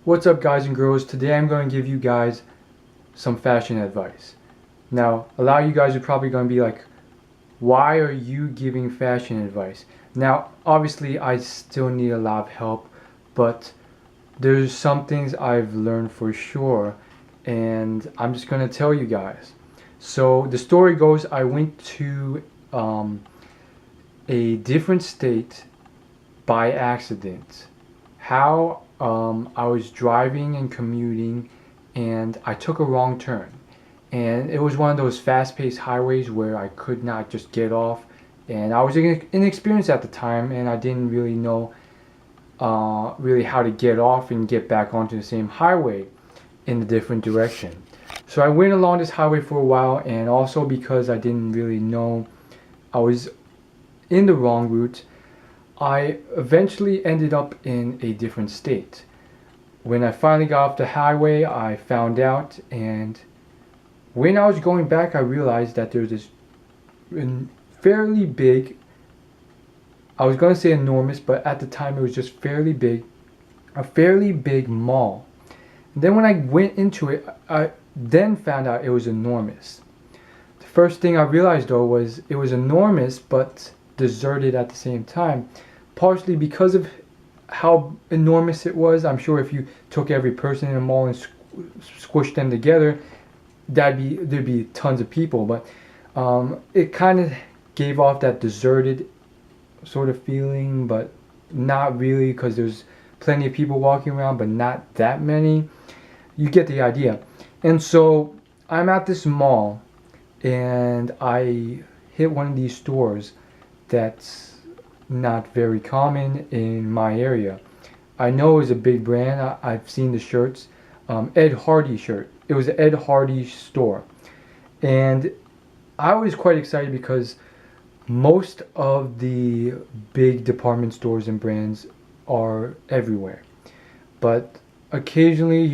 What's up, guys and girls? Today I'm going to give you guys some fashion advice. Now, a lot of you guys are probably going to be like, why are you giving fashion advice? Now, obviously I still need a lot of help, but there's some things I've learned for sure, and I'm just going to tell you guys. So the story goes, I went to a different state by accident. How I was driving and commuting, and I took a wrong turn, and it was one of those fast-paced highways where I could not just get off, and I was inexperienced at the time, and I didn't really know really how to get off and get back onto the same highway in a different direction. So I went along this highway for a while, and also because I didn't really know, I was in the wrong route. I eventually ended up in a different state. When I finally got off the highway, I found out, and when I was going back, I realized that there's this fairly big, I was going to say enormous, but at the time it was just fairly big, a fairly big mall. And then when I went into it, I then found out it was enormous. The first thing I realized though was it was enormous but deserted at the same time. Partially because of how enormous it was. I'm sure if you took every person in a mall and squished them together, there'd be tons of people. But it kind of gave off that deserted sort of feeling, but not really, because there's plenty of people walking around, but not that many. You get the idea. And so I'm at this mall, and I hit one of these stores that's not very common in my area. I know it's a big brand. I've seen the shirts. Ed Hardy shirt. It was an Ed Hardy store. And I was quite excited because most of the big department stores and brands are everywhere. But occasionally,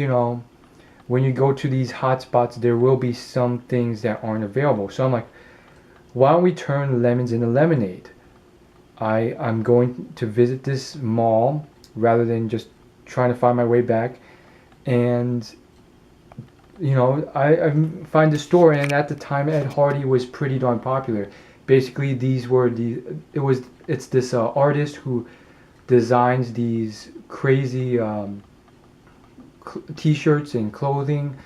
when you go to these hot spots, there will be some things that aren't available. So I'm like, why don't we turn lemons into lemonade? I'm going to visit this mall rather than just trying to find my way back. And I find the store, and at the time Ed Hardy was pretty darn popular. Basically, it's this artist who designs these crazy t-shirts and clothing,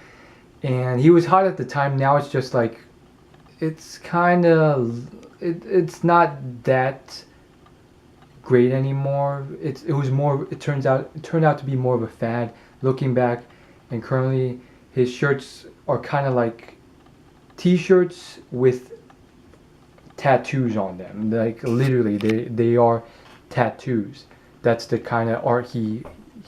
and he was hot at the time. Now it's just like, it's kind of, it's not that great anymore. It turned out to be more of a fad looking back, and currently his shirts are kind of like t-shirts with tattoos on them. Like literally they are tattoos. That's the kind of art he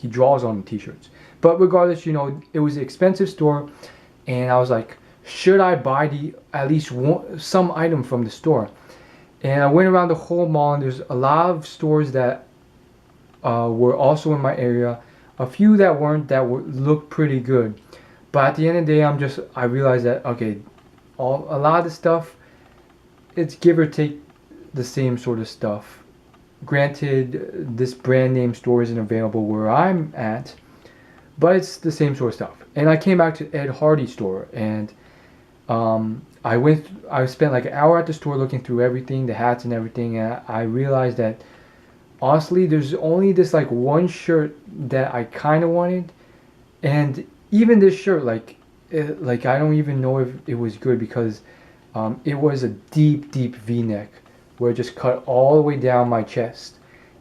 draws on the t-shirts. But regardless, it was an expensive store, and I was like, should I buy at least some item from the store? And I went around the whole mall, and there's a lot of stores that were also in my area. A few that weren't, looked pretty good. But at the end of the day, I realized that, okay, a lot of the stuff, it's give or take the same sort of stuff. Granted, this brand name store isn't available where I'm at, but it's the same sort of stuff. And I came back to Ed Hardy store, and I spent like an hour at the store looking through everything, the hats and everything, and I realized that honestly there's only this like one shirt that I kind of wanted, and even this shirt, like I don't even know if it was good, because it was a deep V-neck where it just cut all the way down my chest,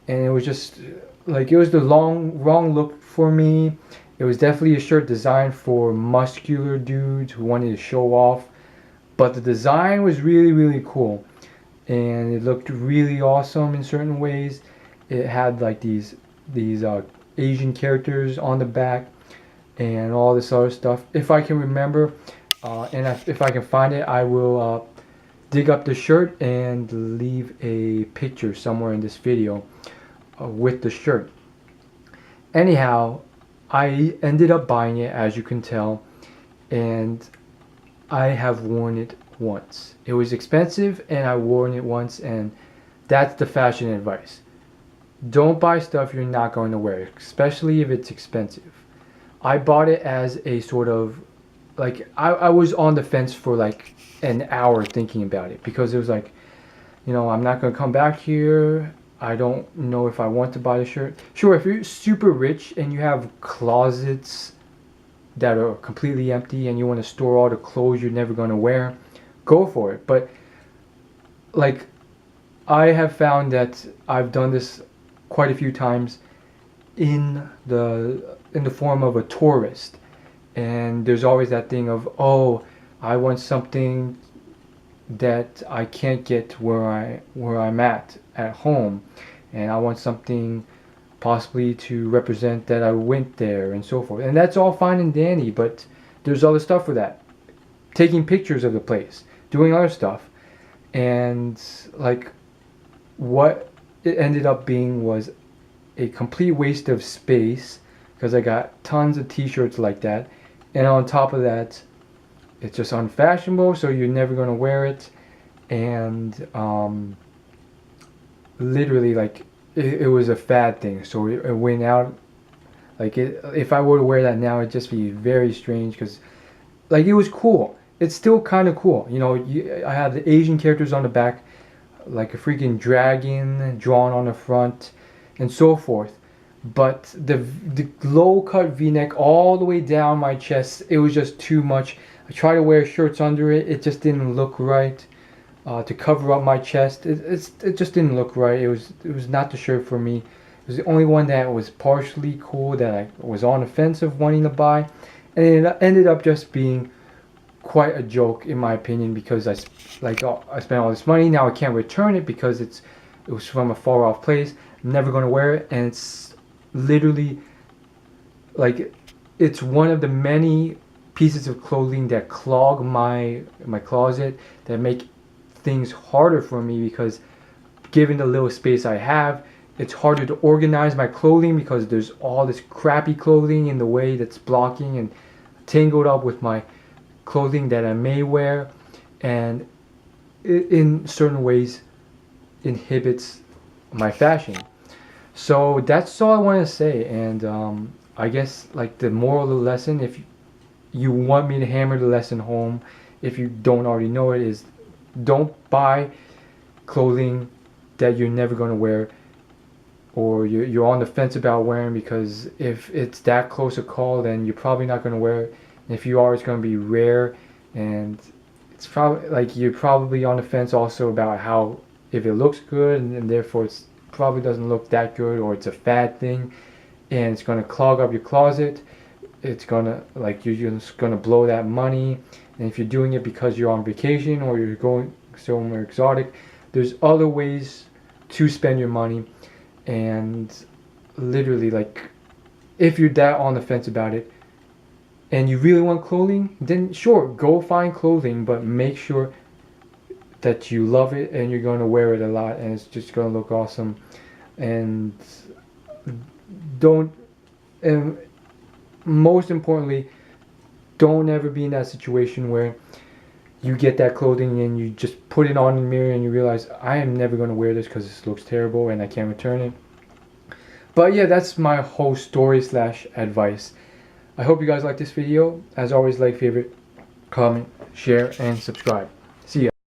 and it was just like, it was the wrong look for me. It was definitely a shirt designed for muscular dudes who wanted to show off, but the design was really cool, and it looked really awesome in certain ways. It had like these Asian characters on the back and all this other stuff. If I can remember, and if I can find it, I will dig up the shirt and leave a picture somewhere in this video with the shirt. Anyhow, I ended up buying it, as you can tell, and I have worn it once. It was expensive, and I worn it once, and that's the fashion advice. Don't buy stuff you're not going to wear, especially if it's expensive. I bought it as a sort of, like, I was on the fence for like an hour thinking about it, because it was like, I'm not going to come back here. I don't know if I want to buy the shirt. Sure, if you're super rich and you have closets that are completely empty and you want to store all the clothes you're never going to wear, go for it. But like, I have found that I've done this quite a few times in the form of a tourist, and there's always that thing of, oh, I want something that I can't get where I'm at home, and I want something possibly to represent that I went there and so forth. And that's all fine and dandy, but there's other stuff for that. Taking pictures of the place, doing other stuff. And like, what it ended up being was a complete waste of space, because I got tons of t-shirts like that, and on top of that, it's just unfashionable, so you're never going to wear it. And literally, like, it was a fad thing, so it went out. Like, if I were to wear that now, it'd just be very strange, because like, it was cool. It's still kind of cool, I have the Asian characters on the back, like a freaking dragon drawn on the front, and so forth. But the low cut v-neck all the way down my chest, it was just too much. I tried to wear shirts under it, it just didn't look right. To cover up my chest, it just didn't look right. It was not the shirt for me. It was the only one that was partially cool that I was on the fence of wanting to buy, and it ended up just being quite a joke in my opinion, because I spent all this money. Now I can't return it because it was from a far off place. I'm never going to wear it, and it's literally like, it's one of the many pieces of clothing that clog my closet, that make things harder for me, because given the little space I have, it's harder to organize my clothing, because there's all this crappy clothing in the way that's blocking and tangled up with my clothing that I may wear, and it, in certain ways, inhibits my fashion. So that's all I want to say. And I guess, like, the moral of the lesson, if you want me to hammer the lesson home, if you don't already know it, is don't buy clothing that you're never going to wear, or you're on the fence about wearing, because if it's that close a call, then you're probably not going to wear it. And if you are, it's going to be rare, and it's probably like you're probably on the fence also about how, if it looks good, and therefore it's probably doesn't look that good, or it's a fad thing, and it's going to clog up your closet. It's going to, like, you're just going to blow that money. And if you're doing it because you're on vacation or you're going somewhere exotic, there's other ways to spend your money. And literally, like, if you're that on the fence about it and you really want clothing, then sure, go find clothing, but make sure that you love it and you're going to wear it a lot, and it's just going to look awesome. And don't, and most importantly, don't ever be in that situation where you get that clothing and you just put it on in the mirror and you realize, I am never going to wear this because this looks terrible and I can't return it. But yeah, that's my whole story slash advice. I hope you guys like this video. As always, like, favorite, comment, share, and subscribe.